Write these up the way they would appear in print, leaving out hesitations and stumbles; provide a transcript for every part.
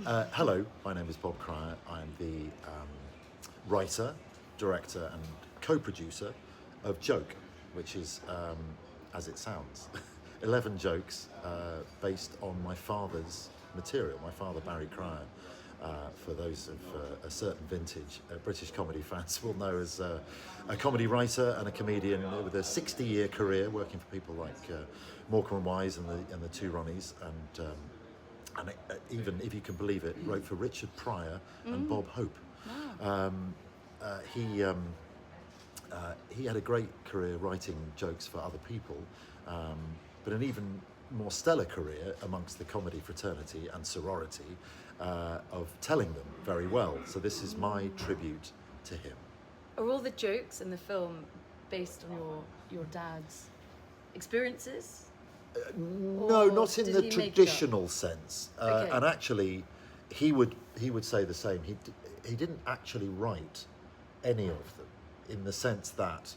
Hello, my name is Bob Cryer. I'm the writer, director, and co-producer of Joke, which is, as it sounds, 11 jokes based on my father's material. My father, Barry Cryer, for those of a certain vintage, British comedy fans will know as a comedy writer and a comedian with a 60-year career working for people like Morecambe and Wise and the Two Ronnies, and even, if you can believe it, wrote for Richard Pryor and Bob Hope. Wow. He had a great career writing jokes for other people, but an even more stellar career amongst the comedy fraternity and sorority of telling them very well. So this is my tribute to him. Are all the jokes in the film based on your dad's experiences? No, Or not in did the he make it up? traditional sense. Okay. And actually, he would say the same. He didn't actually write any of them, in the sense that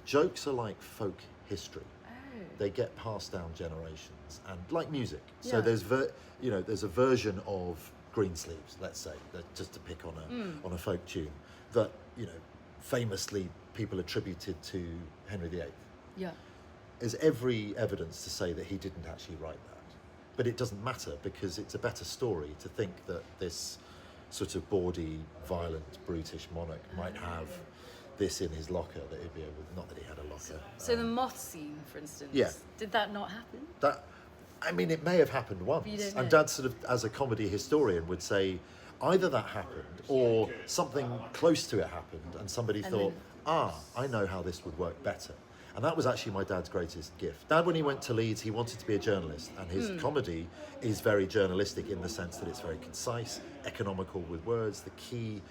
jokes are like folk history. Oh. They get passed down generations, and like music. So Yeah. there's a version of Greensleeves, let's say, just to pick on a folk tune that famously people attributed to Henry VIII. Yeah. There's every evidence to say that he didn't actually write that. But it doesn't matter, because it's a better story to think that this sort of bawdy, violent, brutish monarch might have this in his locker that he'd be able, not that he had a locker. So the moth scene, for instance, Yeah. did that not happen? It may have happened once. You don't know. And Dad sort of, as a comedy historian, would say either that happened or something close to it happened and somebody And thought, then- I know how this would work better. And that was actually my dad's greatest gift. Dad, when he went to Leeds, he wanted to be a journalist, and his comedy is very journalistic in the sense that it's very concise, economical with words. The key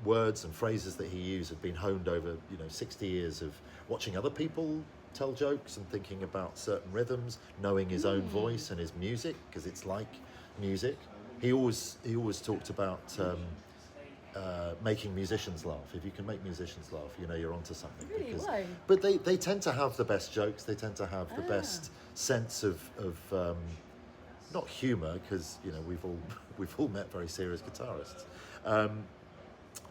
words and phrases that he used had been honed over 60 years of watching other people tell jokes and thinking about certain rhythms, knowing his own voice and his music, because it's like music. He always talked about making musicians laugh. If you can make musicians laugh, you're onto something. Really? Why? But they tend to have the best jokes. They tend to have the best sense of not humour, because we've all met very serious guitarists,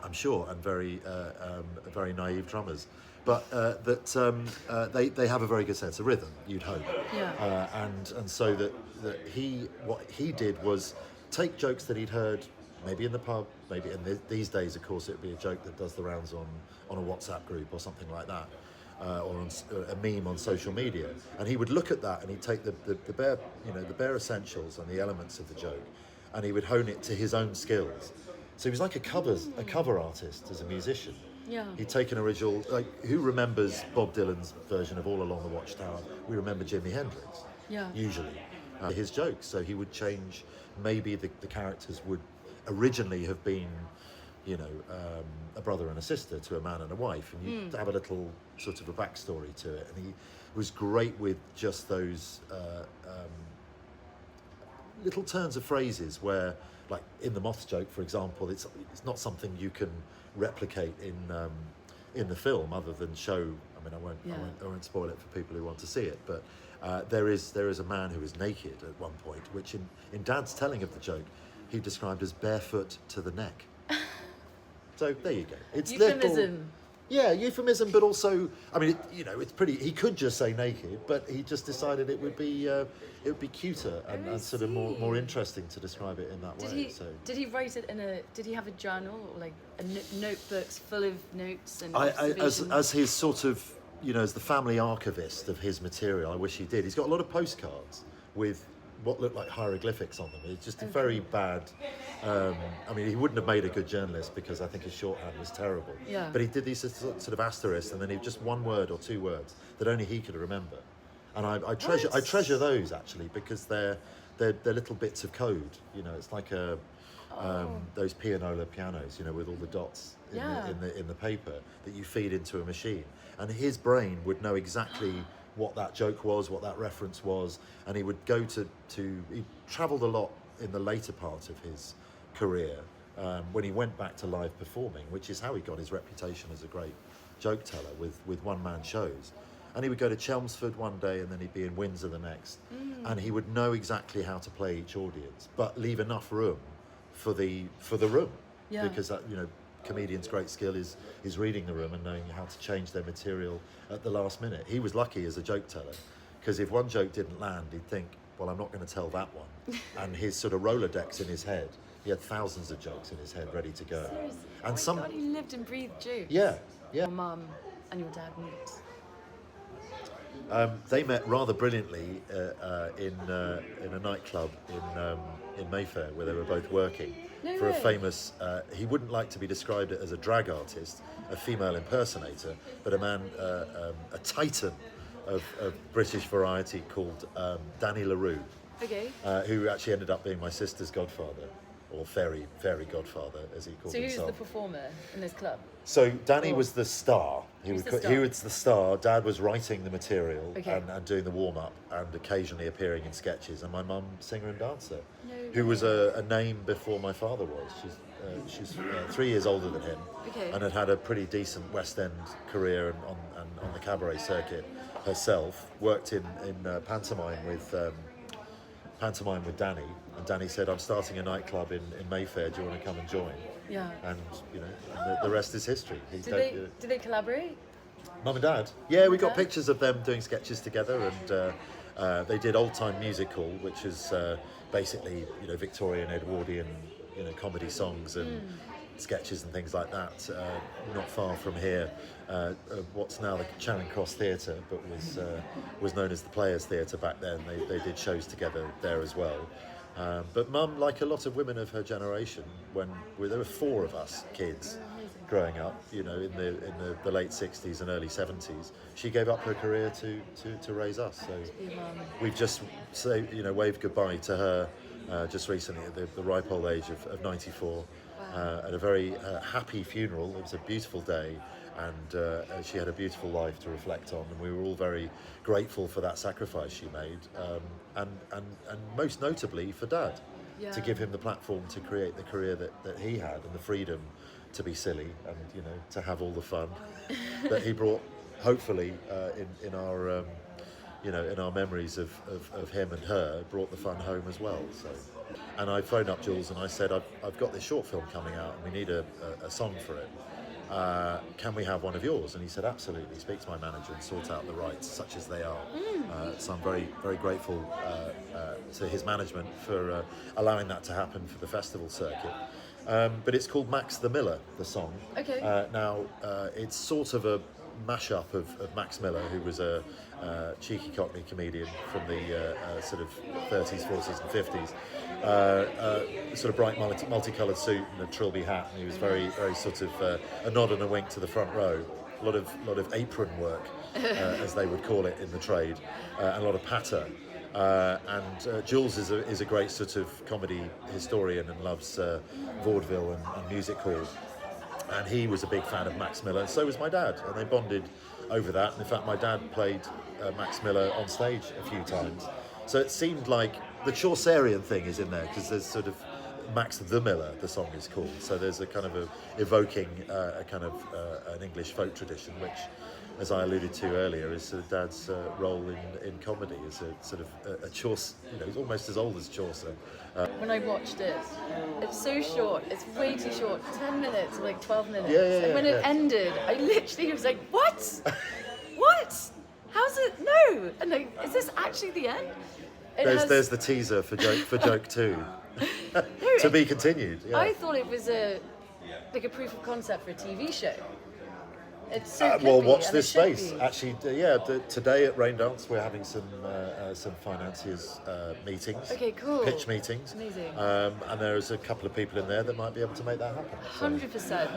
I'm sure, and very naive drummers. But they have a very good sense of rhythm, you'd hope. Yeah. And so what he did was take jokes that he'd heard maybe in the pub, maybe these days, of course, it'd be a joke that does the rounds on a WhatsApp group or something like that, or on a meme on social media, and he would look at that and he'd take the bare essentials and the elements of the joke, and he would hone it to his own skills. So he was like a cover artist as a musician. Yeah. He'd take an original, like, who remembers Bob Dylan's version of All Along the Watchtower? We remember Jimi Hendrix. Yeah. Usually, his jokes. So he would change. Maybe the characters would originally have been, a brother and a sister to a man and a wife, and you'd have a little sort of a backstory to it. And he was great with just those little turns of phrases where, like in the moth joke, for example, it's not something you can replicate in the film, other than show. I won't spoil it for people who want to see it, but there is a man who is naked at one point, which in Dad's telling of the joke, he described as barefoot to the neck. So there you go. It's Euphemism. Euphemism, but also, it's pretty. He could just say naked, but he just decided it would be cuter and sort of more interesting to describe it in that way. Did he write it did he have a journal, or like notebooks full of notes and as his sort of, as the family archivist of his material, I wish he did. He's got a lot of postcards with what looked like hieroglyphics on them. It's just a very bad. He wouldn't have made a good journalist, because I think his shorthand was terrible. Yeah. But he did these sort of asterisks, and then he just one word or two words that only he could remember. And I treasure those, actually, because they're little bits of code. It's like those pianola pianos, with all the dots in the paper that you feed into a machine. And his brain would know exactly what that joke was, what that reference was, and he would go he travelled a lot in the later part of his career, when he went back to live performing, which is how he got his reputation as a great joke teller with one-man shows. And he would go to Chelmsford one day and then he'd be in Windsor the next. And he would know exactly how to play each audience, but leave enough room for the room. Yeah. Because that, you know, comedians' great skill is reading the room and knowing how to change their material at the last minute. He was lucky as a joke teller, because if one joke didn't land, he'd think, well, I'm not going to tell that one. And his sort of Rolodex in his head, he had thousands of jokes in his head ready to go. Seriously? And oh my God, he lived and breathed jokes. Yeah. Your mum and your dad meet. They met rather brilliantly in a nightclub in Mayfair, where they were both working No for a way. famous. He wouldn't like to be described as a drag artist, a female impersonator, but a man, a titan of British variety called Danny LaRue, Okay. who actually ended up being my sister's godfather, or fairy godfather, as he called So who's himself. the performer in this club? So Danny Or- was the star. He Who's would the star? he was the star. Dad was writing the material Okay. and doing the warm up and occasionally appearing in sketches. And my mum, singer and dancer, No who was way. a name before my father was. She's 3 years older than him, Okay. and had a pretty decent West End career and on the cabaret circuit herself. Worked in pantomime with Danny, and Danny said, "I'm starting a nightclub in Mayfair. Do you want to come and join?" Yeah. And you know, the rest is history. Do they collaborate? Mum and Dad. Yeah, we and got Dad? pictures of them doing sketches together, and they did Old Time Music Hall, which is basically, you know, Victorian, Edwardian, you know, comedy songs and sketches and things like that. Not far from here, what's now the Charing Cross Theatre, but was known as the Players Theatre back then. They did shows together there as well. But Mum, like a lot of women of her generation, there were 4 of us kids growing up, you know, in the late 60s and early 70s, she gave up her career to raise us. So Your mum. we've just waved goodbye to her just recently at the ripe old age of 94. At a very happy funeral. It was a beautiful day, and she had a beautiful life to reflect on, and we were all very grateful for that sacrifice she made, and most notably for Dad, Yeah. to give him the platform to create the career that he had, and the freedom to be silly and, you know, to have all the fun that he brought, hopefully, in our in our memories of him and her, brought the fun home as well. So, and I phoned up Jules and I said, I've got this short film coming out and we need a song for it. Can we have one of yours? And he said, absolutely. Speak to my manager and sort out the rights, such as they are. So I'm very, very grateful to his management for allowing that to happen for the festival circuit. But it's called Max the Miller, the song. Okay. Now, it's sort of a mashup of Max Miller, who was a cheeky Cockney comedian from the sort of 30s, 40s and 50s. Sort of bright multicoloured suit and a trilby hat, and he was very, very sort of a nod and a wink to the front row. A lot of apron work, as they would call it in the trade, and a lot of patter. And Jules is a great sort of comedy historian and loves vaudeville and music hall. And he was a big fan of Max Miller, and so was my dad, and they bonded over that. And in fact, my dad played Max Miller on stage a few times. So it seemed like the Chaucerian thing is in there, because there's sort of Max the Miller, the song is called. So there's a kind of evoking a kind of an English folk tradition, which, as I alluded to earlier, is sort of Dad's role in comedy as a sort of a Chaucer, you know, he's almost as old as Chaucer. When I watched it, it's so short. It's way too short. 10 minutes, or like 12 minutes. Yeah, and when it yeah. ended, I literally was like, what? What? How's it? No. And like, is this actually the end? There's the teaser for joke 2. To be continued. Yeah. I thought it was a proof of concept for a TV show. It's so Well, clippy, watch and this it should space. be. Actually, today at Raindance we're having some financiers meetings. Okay, cool. Pitch meetings. Amazing. And there's a couple of people in there that might be able to make that happen. So, 100%.